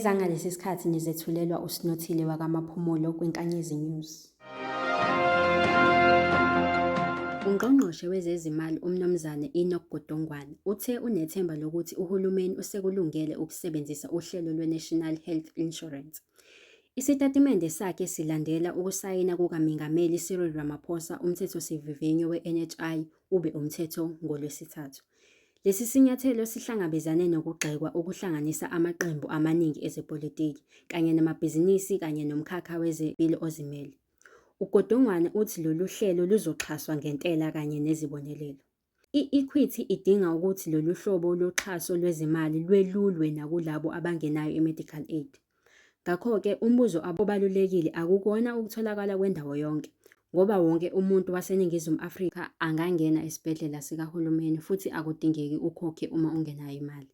Ezangalesi sikhathi nizethulelwa uSinothile wakwaMaphumulo kwiNkanyezi News. UNgqongqoshe Wezezimali uMnumzane Enoch Godongwana uthe unethemba lokuthi uhulumeni usekulungele ukusebenzisa uhlelo lwe-National Health Insurance. Isitatimende sakhe silandela ukusayina kukaMengameli Cyril Ramaphosa uMthethosivivinywa we-NHI ube umthetho ngoLwesithathu. Lesi sinyathelo sihlangabezane nokugxekwa okuhlanganisa amaqembu amaningi ezepolitiki kanye namabhizinisi kanye nomkhakha wezempilo ozimele. UGodongwana uthi lolu hlelo luzoxhaswa ngentela kanye nezibonelelo. I-Equity idinga ukuthi lolu hlobo loxhaso lwezimali lwelulwe nakulabo abangenayo i-medical aid. Ngakho-ke umbuzo obalulekile akukona ukutholakala kwendawo yonke, ngoba wonke umuntu waseNingizimu Afrika angangena esibhedlela sikahulumeni futhi akudingeki ukhokhe uma ungenayo imali.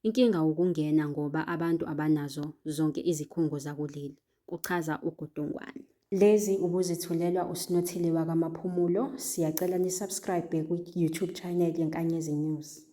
Inkinga ukungena ngoba abantu abanazo zonke izikhungo zakuleli, kuchaza uGodongwana. Lezi ubuzithulelwa uSinothile wakwaMaphumulo. Siyacela nisubscribe ku-YouTube channel yeNkanyezi News.